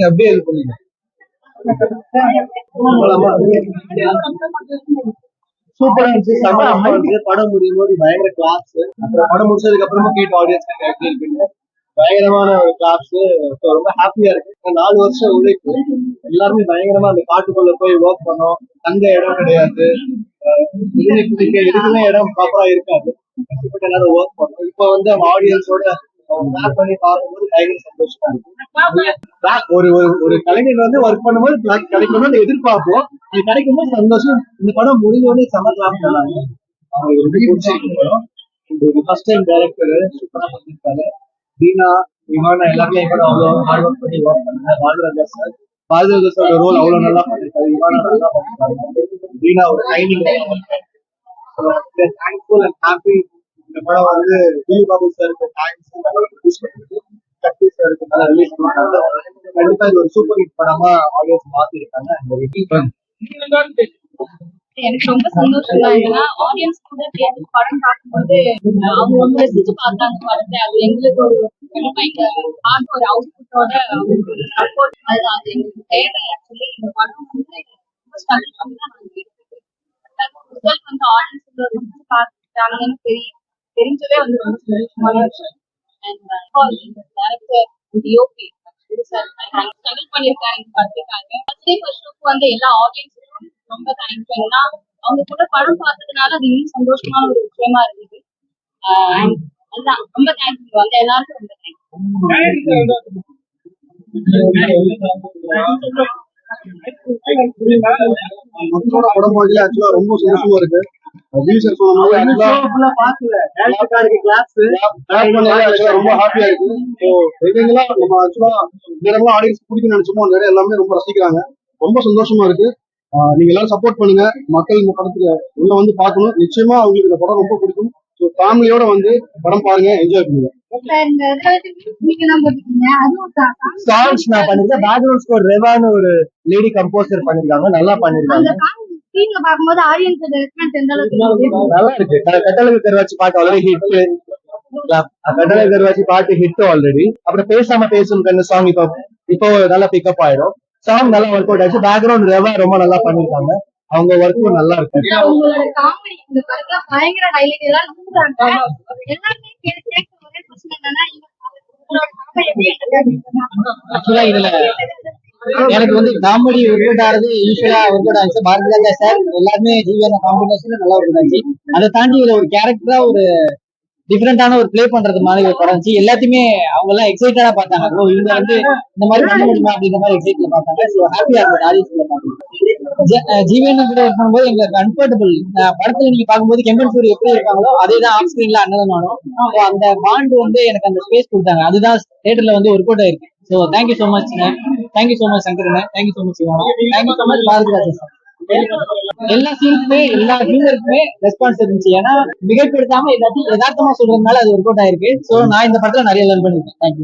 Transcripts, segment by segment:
அப்படியே இது பண்ணுங்க. சூப்பரா இருந்துச்சு, செம்ம அம்மா இருந்துச்சு. படம் முடியும் போது பயங்கர கிளாஸ். அப்புறம் படம் முடிச்சதுக்கு அப்புறமா கேட்ட ஆடியன்ஸ் எப்படி இருக்குன்னு பயங்கரமான ஒரு கிளாஸ். ரொம்ப ஹாப்பியா இருக்கு. 4 வருஷம் உழைப்பு எல்லாருமே பயங்கரமா அந்த காட்டுக்குள்ள போய் ஒர்க் பண்ணோம். தங்க இடம் கிடையாது, எதுக்குமே இடம் ப்ராப்பரா இருக்காது. கஷ்டப்பட்டு எல்லாரும் ஒர்க் பண்ணோம். இப்ப வந்து அவங்க ஆடியன்ஸோட பேக் பண்ணி பார்க்கும்போது பயங்கர சந்தோஷமா இருக்கு. ஒரு ஒரு கலைஞர் வந்து ஒர்க் பண்ணும்போது கிடைக்கணும்னு எதிர்பார்ப்போம். அது கிடைக்கும் போது சந்தோஷம். இந்த படம் முடிஞ்சோடனே சமர் கிளாஸ் பண்ணாங்க. அவங்களுக்கு ரொம்ப பிடிச்சிருக்கு. ஃபர்ஸ்ட் டைம் டைரக்டர் சூப்பரா பண்ணிருக்காரு. தீனா இவானா எல்லாமே கூட அவ்வளவு ஹார்ட் ஒர்க் பண்ணி ஒர்க் பண்ணாங்க. பாலராஜா சார் ரோல் அவ்வளவு நல்லா பண்ணிருக்காரு. இவானா நல்லா பண்ணிருக்காரு. தீனா ஒரு டைமிங் தேங்க்ஃபுல் அண்ட் ஹாப்பி. இந்த படம் வந்து திலீப் பாபு சாருக்கு தேங்க்ஸ், சக்தி சாருக்கு நல்லா ரிலீஸ் பண்ணாங்க. கண்டிப்பா இது ஒரு சூப்பர் ஹிட் படமா ஆடியன்ஸ் மாத்திருக்காங்க. எனக்கு ரொம்ப சந்தோஷம் தான். ஏன்னா ஆடியன்ஸ் கூட சேர்ந்து படம் பார்க்கும்போது அவங்க ரொம்ப ரசிச்சு பார்த்தாங்க படத்தை. அது எங்களுக்கு ஒரு பார்க்க ஒரு அவுட்புட்டோட சப்போர்ட் அது எங்களுக்கு தேவை. ஆக்சுவலி இந்த படம் வந்து ரொம்ப சந்தோஷம் தான் வந்து ஆடியன்ஸ் ரசிச்சு பார்த்துட்டாங்கன்னு தெரிஞ்சதே வந்து ரொம்ப சந்தோஷமான விஷயம். அண்ட் டேரக்டர் டிஓபி ஸ்ட்ரகிள் பண்ணியிருக்காங்க இந்த படத்துக்காக. ஃபர்ஸ்ட் ஷோக்கு வந்து எல்லா ஆடியன்ஸுக்கும் ரொம்ப தேங்க்ஸ். ஏன்னா அவங்க கூட படம் பார்த்ததுனால அது இன்னும் சந்தோஷமான ஒரு விஷயமா இருந்தது. அதுதான் ரொம்ப தேங்க்ஸ் வந்து எல்லாருக்கும் ரொம்ப தேங்க்ஸ். மக்களோட படம் ஆக்சுவலா ரொம்ப சந்தோஷமா இருக்கு. ரொம்ப ஹாப்பியா இருக்கு. நம்ம ஆக்சுவலா இதெல்லாம் ஆடியன்ஸ் பிடிக்கும் நினைச்சோமோ அந்த இடம் எல்லாமே ரொம்ப ரசிக்கிறாங்க. ரொம்ப சந்தோஷமா இருக்கு. நீங்க எல்லாரும் சப்போர்ட் பண்ணுங்க. மக்கள் இந்த படத்துக்கு உள்ள வந்து பார்க்கணும். நிச்சயமா அவங்களுக்கு இந்த படம் ரொம்ப பிடிக்கும். ஃபேமிலியோட வந்து படம் பாருங்க, என்ஜாய் பண்ணுங்க. சாங்ஸ் நான் பண்ணிருக்கேன். பேக்ரவுண்ட் ஸ்கோர் ரெவான்னு ஒரு லேடி கம்போசர் பண்ணிருக்காங்க, நல்லா பண்ணிருக்காங்க. நல்லா இருக்கு. கட்டளை கருவாச்சி பாட்டு ஆல்ரெடி ஹிட். கட்டளை கருவாச்சி பாட்டு ஹிட் ஆல்ரெடி. அப்புறம் பேசாம பேசும் கண்ணு சாங் இப்போ நல்லா பிக்கப் ஆயிடும். சாங் நல்லா ஒர்க் அவுட் ஆயிடுச்சு. பேக்ரவுண்ட் ரெவா ரொம்ப நல்லா பண்ணிருக்காங்க. அவங்க ஒர்க்கும் நல்லா இருக்கு. ஆக்சுவலா இதுல எனக்கு வந்து காமெடி ஒர்க் அவுட் ஆறது யூஸ்வலா ஒர்க் அவுட் ஆச்சு. பாரதிராஜா சார் எல்லாருமே ஜீவியான காம்பினேஷன்ல நல்லா ஒர்க் அவுட் ஆச்சு. அதை தாண்டி இதுல ஒரு கேரக்டரா ஒரு டிஃபரெண்டான ஒரு பிளே பண்றது மாதிரி ஒரு படம் இருந்துச்சு. எல்லாத்தையுமே அவங்க எல்லாம் எக்ஸைட்டடா பார்த்தாங்க. இவங்க வந்து இந்த மாதிரி பண்ண முடியுமா அப்படின்ற மாதிரி எக்ஸைட்ல பார்த்தாங்க. ஸோ ஹாப்பியா இருந்தது ஆடியன்ஸ்ல பார்க்கணும். ஜீவன் கூட ஒர்க் பண்ணும்போது எங்களுக்கு கம்ஃபர்டபுள். படத்துல நீங்க பார்க்கும்போது கெம்பன் சூரி எப்படி இருக்காங்களோ அதே தான் ஆஃப் ஸ்கிரீன்ல அண்ணன் நானும். அந்த பாண்ட் வந்து எனக்கு அந்த ஸ்பேஸ் கொடுத்தாங்க. அதுதான் தியேட்டர்ல வந்து ஒர்க் அவுட் ஆயிருக்கு. So thank you so much. Thank you so much சங்கரண்ண. Thank you so much Sivana. Thank you so much Bharathiraja sir. எல்லா சீனுக்குமே எல்லா ஹியூமருக்குமே ரெஸ்பான்ஸ் இருந்துச்சு. ஏன்னா மிகைப்படுத்தாம எல்லாத்தையும் யதார்த்தமா சொல்றதுனால அது ஒர்க் அவுட் ஆயிருக்கு. சோ நான் இந்த படத்துல நிறைய லேர்ன் பண்ணிருக்கேன். தேங்க்யூ.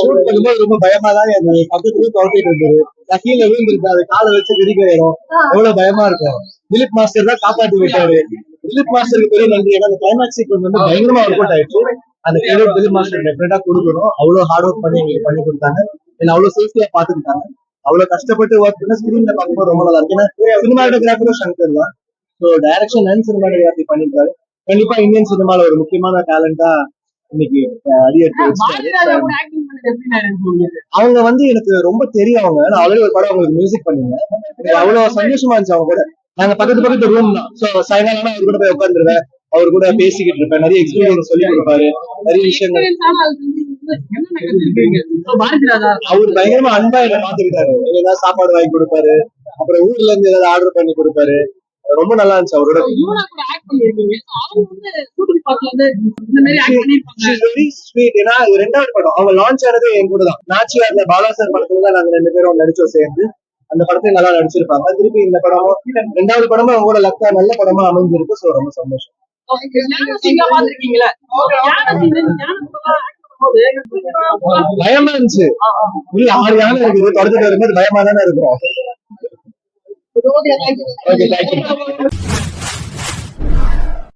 ஷூட் பண்ணும்போது ரொம்ப பயமா தான் பக்கத்துலயும் துரத்திட்டு இருந்தது. கீழே விழுந்துருக்கு. அது காலை வச்சு விரிக்கிற இடம் எவ்வளவு பயமா இருக்கும். திலீப் மாஸ்டர் தான் காப்பாற்றி விட்டாரு. திலீப் மாஸ்டருக்கு பெரிய நன்றி. ஏன்னா அந்த கிளைமேக்ஸ் சீக்வன்ஸ் வந்து பயங்கரமா ஒர்க் அவுட் ஆயிடுச்சு. அந்த கிரெடிட் திலீப் மாஸ்டர் டெஃபினட்டா கொடுக்கணும். அவ்வளவு ஹார்ட் ஒர்க் பண்ணி எங்களுக்கு பண்ணி கொடுத்தாங்க. என்ன அவ்வளவு சேஃப்டியா பாத்துக்கிட்டாங்க. அவ்வளவு கஷ்டப்பட்டு ஒர்க் பண்ண ஸ்கிரீன்ல பார்க்கும்போது ரொம்ப நல்லா இருக்கு. ஏன்னா சினிமாட்டோகிராஃபரும் சங்கர் தான். ஸோ டைரக்ஷன் அண்ட் சினிமாட்டோகிராஃபி பண்ணிருக்காரு. கண்டிப்பா இந்தியன் சினிமால ஒரு முக்கியமான டேலண்டா இன்னைக்கு அடியெடுத்து வச்சிருக்காரு. அவங்க வந்து எனக்கு ரொம்ப தெரியும். அவங்க நான் ஆல்ரெடி ஒரு படம் அவங்களுக்கு மியூசிக் பண்ணிருந்தேன். எனக்கு அவ்வளவு சந்தோஷமா இருந்துச்சு அவங்க கூட. நாங்க பக்கத்து ரூம் தான். ஸோ சாயங்காலம் அவர் கூட போய் உட்காந்துருவேன். அவர் கூட பேசிக்கிட்டு இருப்பேன். நிறைய எக்ஸ்பீரியன்ஸ் சொல்லி கொடுப்பாரு. நிறைய விஷயங்கள் அவர் பயங்கரமா அன்பா என்ன பாத்துக்கிட்டாரு. ஏதாவது சாப்பாடு வாங்கி கொடுப்பாரு. அப்புறம் ஊர்ல இருந்து ஏதாவது ஆர்டர் பண்ணி கொடுப்பாரு. ரொம்ப நல்லா இருந்துச்சு அவரோட. ஏன்னா ரெண்டாவது படம் அவங்க லான்ச் ஆனது என் கூட தான். நாச்சியார்ல பாலா சார் படத்துல தான் நாங்க 2 பேரும் நடிச்சோம் சேர்ந்து. அந்த படத்தையும் நல்லா நடிச்சிருப்பாங்க. திருப்பி இந்த படமும் 2வது படமும் அவங்களோட லக்கா நல்ல படமா அமைஞ்சிருக்கு. ஸோ ரொம்ப சந்தோஷம். பயமா இருந்துச்சு. 6 யானை இருக்குது. தொடர்ச்சிட்டு வரும்போது பயமா தானே இருக்கும். Okay, thank you.